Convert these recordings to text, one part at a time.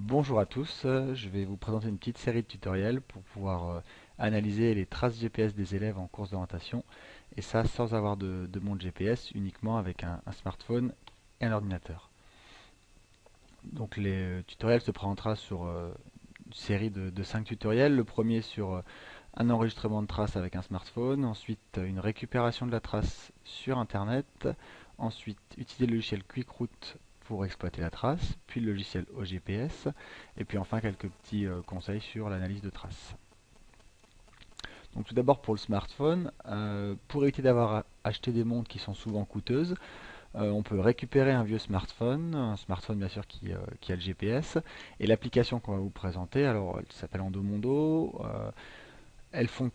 Bonjour à tous, je vais vous présenter une petite série de tutoriels pour pouvoir analyser les traces GPS des élèves en course d'orientation et ça sans avoir de montre GPS, uniquement avec un smartphone et un ordinateur. Donc les tutoriels se présentera sur une série de 5 tutoriels. Le premier sur un enregistrement de traces avec un smartphone, ensuite une récupération de la trace sur Internet, ensuite utiliser le logiciel QuickRoute pour exploiter la trace, puis le logiciel OGPS, et puis enfin quelques petits conseils sur l'analyse de traces. Donc tout d'abord pour le smartphone, pour éviter d'avoir acheté des montres qui sont souvent coûteuses, on peut récupérer un smartphone bien sûr qui a le GPS, et l'application qu'on va vous présenter, alors elle s'appelle Endomondo.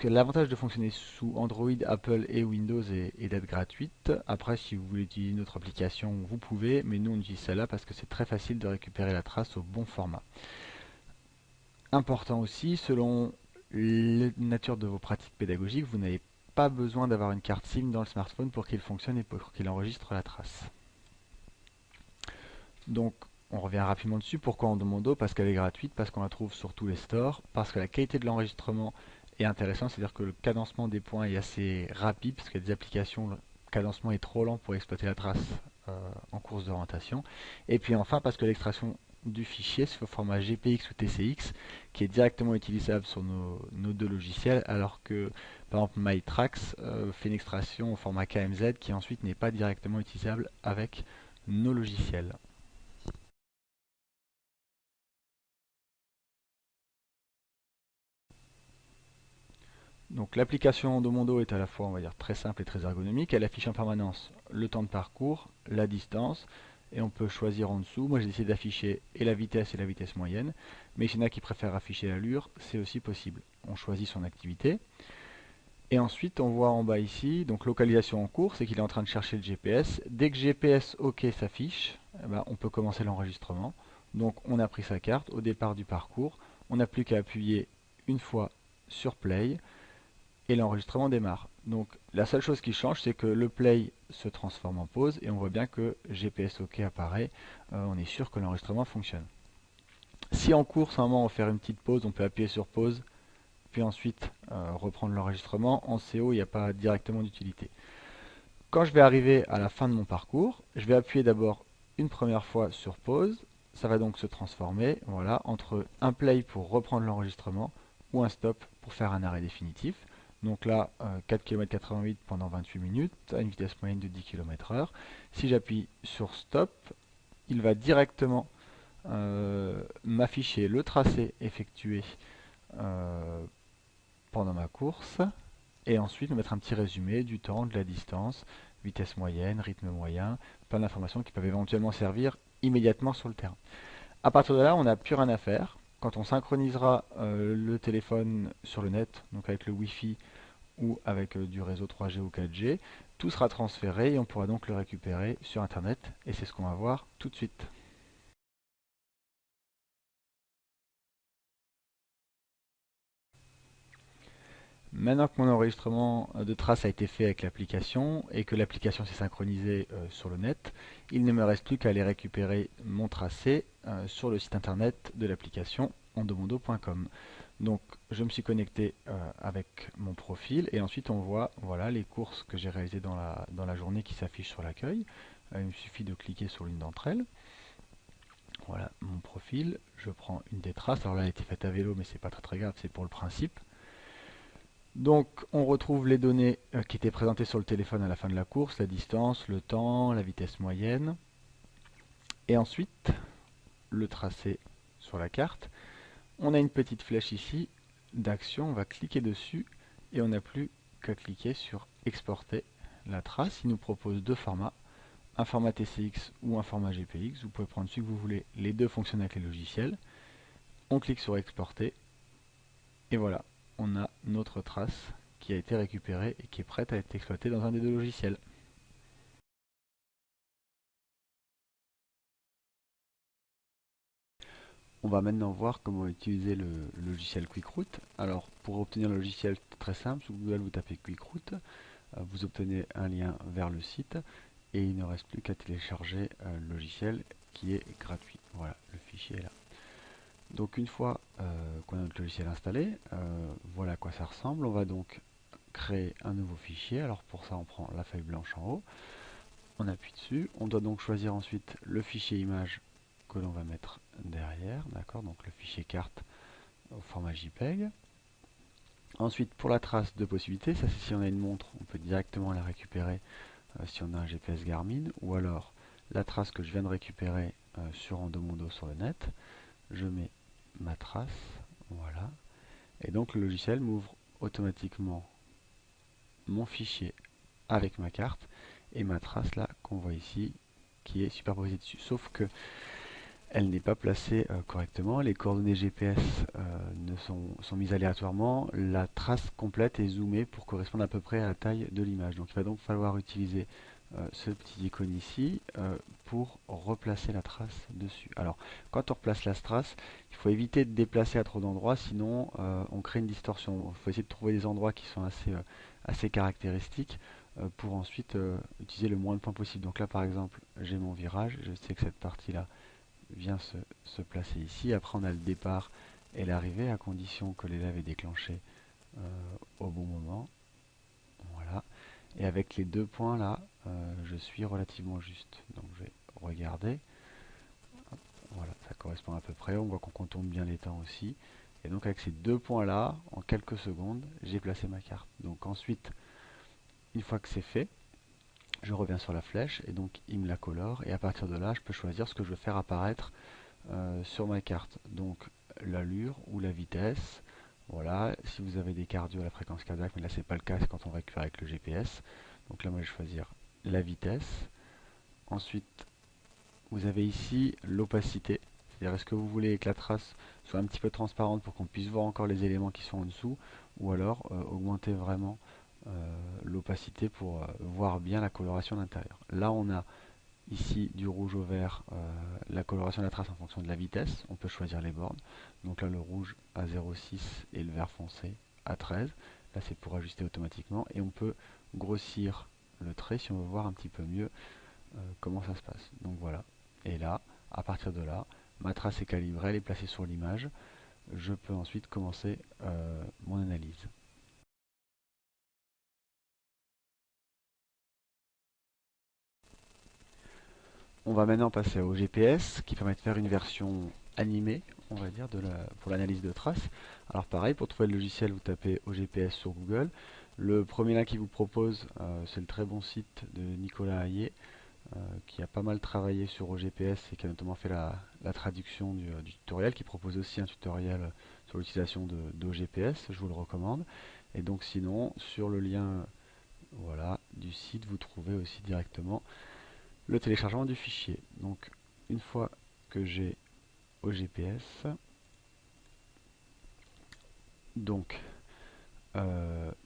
L'avantage de fonctionner sous Android, Apple et Windows est d'être gratuite. Après, si vous voulez utiliser une autre application, vous pouvez, mais nous on utilise celle-là parce que c'est très facile de récupérer la trace au bon format. Important aussi, selon la nature de vos pratiques pédagogiques, vous n'avez pas besoin d'avoir une carte SIM dans le smartphone pour qu'il fonctionne et pour qu'il enregistre la trace. Donc, on revient rapidement dessus. Pourquoi Endomondo? Parce qu'elle est gratuite, parce qu'on la trouve sur tous les stores, parce que la qualité de l'enregistrement est intéressante, c'est-à-dire que le cadencement des points est assez rapide, parce qu'il y a des applications, le cadencement est trop lent pour exploiter la trace en course d'orientation. Et puis enfin, parce que l'extraction du fichier sous format GPX ou TCX, qui est directement utilisable sur nos deux logiciels, alors que par exemple MyTrax fait une extraction au format KMZ qui ensuite n'est pas directement utilisable avec nos logiciels. Donc l'application Endomondo est à la fois, on va dire, très simple et très ergonomique. Elle affiche en permanence le temps de parcours, la distance, et on peut choisir en dessous. Moi j'ai décidé d'afficher et la vitesse moyenne, mais s'il y en a qui préfèrent afficher l'allure, c'est aussi possible. On choisit son activité, et ensuite on voit en bas ici, donc localisation en cours, c'est qu'il est en train de chercher le GPS. Dès que GPS OK s'affiche, eh ben, on peut commencer l'enregistrement. Donc on a pris sa carte au départ du parcours, on n'a plus qu'à appuyer une fois sur Play, et l'enregistrement démarre. Donc la seule chose qui change, c'est que le play se transforme en pause et on voit bien que GPS OK apparaît. On est sûr que l'enregistrement fonctionne. Si en cours, à un moment, on veut faire une petite pause, on peut appuyer sur pause, puis ensuite reprendre l'enregistrement. En CO, il n'y a pas directement d'utilité. Quand je vais arriver à la fin de mon parcours, je vais appuyer d'abord une première fois sur pause. Ça va donc se transformer, voilà, entre un play pour reprendre l'enregistrement ou un stop pour faire un arrêt définitif. Donc là, 4 km 88 pendant 28 minutes à une vitesse moyenne de 10 km/h. Si j'appuie sur stop, il va directement m'afficher le tracé effectué euh, pendant ma course et ensuite me mettre un petit résumé du temps, de la distance, vitesse moyenne, rythme moyen, plein d'informations qui peuvent éventuellement servir immédiatement sur le terrain. À partir de là, on n'a plus rien à faire. Quand on synchronisera le téléphone sur le net, donc avec le Wi-Fi ou avec du réseau 3G ou 4G, tout sera transféré et on pourra donc le récupérer sur Internet. Et c'est ce qu'on va voir tout de suite. Maintenant que mon enregistrement de traces a été fait avec l'application et que l'application s'est synchronisée sur le net, il ne me reste plus qu'à aller récupérer mon tracé sur le site internet de l'application endomondo.com. Donc je me suis connecté avec mon profil et ensuite on voit voilà, les courses que j'ai réalisées dans la journée qui s'affichent sur l'accueil. Il me suffit de cliquer sur l'une d'entre elles. Voilà mon profil, je prends une des traces. Alors là elle a été faite à vélo mais c'est pas très grave, c'est pour le principe. Donc on retrouve les données qui étaient présentées sur le téléphone à la fin de la course, la distance, le temps, la vitesse moyenne, et ensuite le tracé sur la carte. On a une petite flèche ici d'action, on va cliquer dessus et on n'a plus qu'à cliquer sur exporter la trace. Il nous propose deux formats, un format TCX ou un format GPX. Vous pouvez prendre celui que vous voulez, les deux fonctionnent avec les logiciels. On clique sur exporter et voilà, on a notre trace qui a été récupérée et qui est prête à être exploitée dans un des deux logiciels. On va maintenant voir comment utiliser le logiciel QuickRoute. Alors pour obtenir le logiciel, très simple, sur Google vous tapez QuickRoute, vous obtenez un lien vers le site et il ne reste plus qu'à télécharger le logiciel qui est gratuit. Voilà, le fichier est là. Donc une fois qu'on a notre logiciel installé, voilà à quoi ça ressemble. On va donc créer un nouveau fichier. Alors pour ça, on prend la feuille blanche en haut, on appuie dessus. On doit donc choisir ensuite le fichier image que l'on va mettre derrière, d'accord, donc le fichier carte au format JPEG. Ensuite, pour la trace, deux possibilités. Ça, c'est si on a une montre, on peut directement la récupérer si on a un GPS Garmin, ou alors la trace que je viens de récupérer sur Endomondo sur le net. Je mets ma trace, voilà, et donc le logiciel m'ouvre automatiquement mon fichier avec ma carte et ma trace là qu'on voit ici qui est superposée dessus, sauf que elle n'est pas placée correctement, les coordonnées GPS sont mises aléatoirement, la trace complète est zoomée pour correspondre à peu près à la taille de l'image. Donc il va donc falloir utiliser ce petit icône ici pour replacer la trace dessus. Alors quand on replace la trace, il faut éviter de déplacer à trop d'endroits, sinon on crée une distorsion. Il faut essayer de trouver des endroits qui sont assez caractéristiques pour ensuite utiliser le moins de points possible. Donc là par exemple j'ai mon virage, je sais que cette partie là vient se placer ici. Après, on a le départ et l'arrivée, à condition que l'élève ait déclenché au bon moment. Voilà. Et avec les deux points là, je suis relativement juste. Donc, je vais regarder. Voilà, ça correspond à peu près. On voit qu'on contourne bien les temps aussi. Et donc, avec ces deux points là, en quelques secondes, j'ai placé ma carte. Donc, ensuite, une fois que c'est fait, je reviens sur la flèche et donc il me la colore. Et à partir de là, je peux choisir ce que je veux faire apparaître sur ma carte. Donc l'allure ou la vitesse. Voilà, si vous avez des cardio à la fréquence cardiaque, mais là c'est pas le cas, c'est quand on récupère avec le GPS. Donc là moi je vais choisir la vitesse. Ensuite, vous avez ici l'opacité. C'est-à-dire est-ce que vous voulez que la trace soit un petit peu transparente pour qu'on puisse voir encore les éléments qui sont en dessous, ou alors augmenter vraiment l'opacité pour voir bien la coloration d'intérieur. Là on a ici du rouge au vert, la coloration de la trace en fonction de la vitesse. On peut choisir les bornes. Donc là le rouge à 0,6 et le vert foncé à 13. Là c'est pour ajuster automatiquement. Et on peut grossir le trait si on veut voir un petit peu mieux comment ça se passe. Donc voilà. Et là, à partir de là, ma trace est calibrée, elle est placée sur l'image. Je peux ensuite commencer mon analyse. On va maintenant passer au GPS qui permet de faire une version animée, on va dire, pour l'analyse de traces. Alors pareil, pour trouver le logiciel, vous tapez OGPS sur Google. Le premier lien qu'il vous propose, c'est le très bon site de Nicolas Hayet, qui a pas mal travaillé sur OGPS et qui a notamment fait la traduction du tutoriel, qui propose aussi un tutoriel sur l'utilisation d'OGPS, je vous le recommande. Et donc sinon, sur le lien voilà, du site, vous trouvez aussi directement le téléchargement du fichier. Donc une fois que j'ai au GPS, donc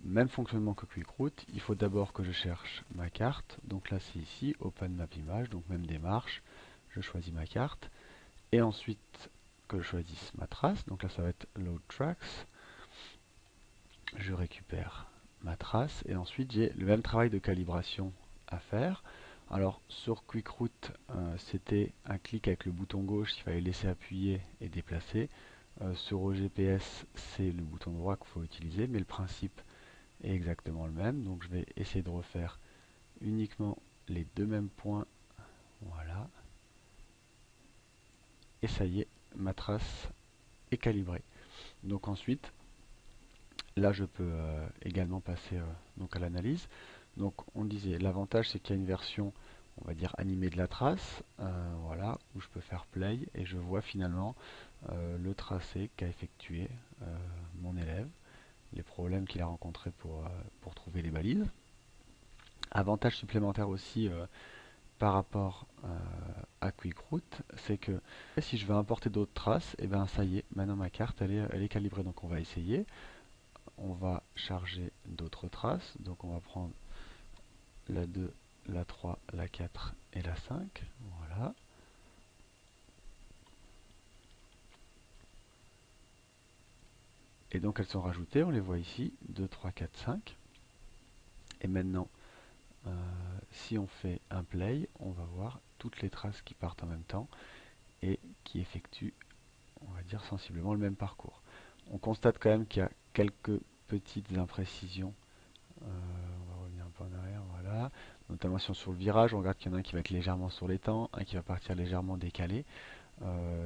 même fonctionnement que QuickRoute, il faut d'abord que je cherche ma carte. Donc là c'est ici, Open Map Image, donc même démarche, je choisis ma carte. Et ensuite que je choisisse ma trace, donc là ça va être Load Tracks, je récupère ma trace et ensuite j'ai le même travail de calibration à faire. Alors sur QuickRoute, c'était un clic avec le bouton gauche, il fallait laisser appuyer et déplacer. Sur OGPS, c'est le bouton droit qu'il faut utiliser, mais le principe est exactement le même. Donc je vais essayer de refaire uniquement les deux mêmes points. Voilà. Et ça y est, ma trace est calibrée. Donc ensuite, là je peux également passer donc à l'analyse. Donc on disait, l'avantage c'est qu'il y a une version, on va dire animée de la trace, voilà, où je peux faire play et je vois finalement le tracé qu'a effectué mon élève, les problèmes qu'il a rencontrés pour trouver les balises. Avantage supplémentaire aussi par rapport à QuickRoute, c'est que si je veux importer d'autres traces, et ben ça y est, maintenant ma carte elle est calibrée. Donc on va essayer. On va charger d'autres traces. Donc on va prendre la 2, la 3, la 4 et la 5. Voilà. Et donc elles sont rajoutées, on les voit ici, 2, 3, 4, 5. Et maintenant, si on fait un play, on va voir toutes les traces qui partent en même temps et qui effectuent on va dire sensiblement le même parcours. On constate quand même qu'il y a quelques petites imprécisions. On va revenir un peu en arrière, voilà. Notamment sur le virage, on regarde qu'il y en a un qui va être légèrement sur l'étang, un qui va partir légèrement décalé.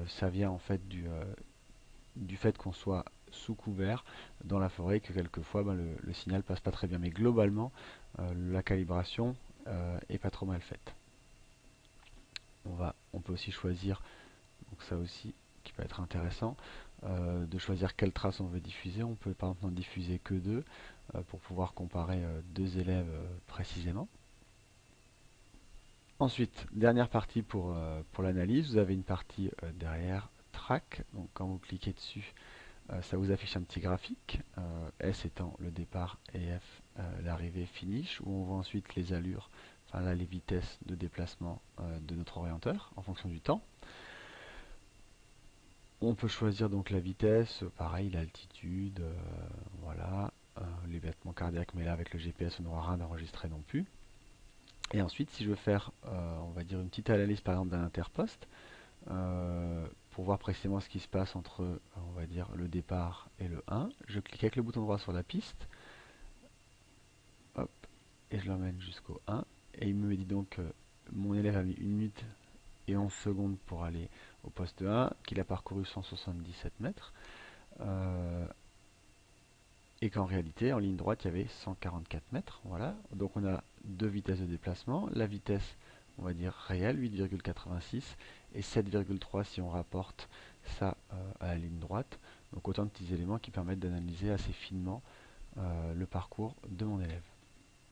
Ça vient en fait du fait qu'on soit sous couvert dans la forêt, que quelquefois ben, le signal passe pas très bien. Mais globalement, la calibration est pas trop mal faite. On peut aussi choisir, donc ça aussi qui peut être intéressant, de choisir quelle trace on veut diffuser. On peut par exemple n'en diffuser que deux pour pouvoir comparer deux élèves précisément. Ensuite, dernière partie pour l'analyse, vous avez une partie derrière track. Donc quand vous cliquez dessus, ça vous affiche un petit graphique, S étant le départ et F l'arrivée finish, où on voit ensuite les allures, enfin là les vitesses de déplacement de notre orienteur en fonction du temps. On peut choisir donc la vitesse, pareil, l'altitude, voilà, les battements cardiaques, mais là avec le GPS on n'aura rien enregistré non plus. Et ensuite, si je veux faire, on va dire une petite analyse par exemple d'un interposte, pour voir précisément ce qui se passe entre, on va dire, le départ et le 1, je clique avec le bouton droit sur la piste, hop, et je l'emmène jusqu'au 1, et il me dit donc que mon élève a mis 1 minute et 11 secondes pour aller au poste 1, qu'il a parcouru 177 mètres, et qu'en réalité, en ligne droite, il y avait 144 mètres. Voilà. Donc on a deux vitesses de déplacement. La vitesse, on va dire réelle, 8,86, et 7,3 si on rapporte ça à la ligne droite. Donc autant de petits éléments qui permettent d'analyser assez finement le parcours de mon élève.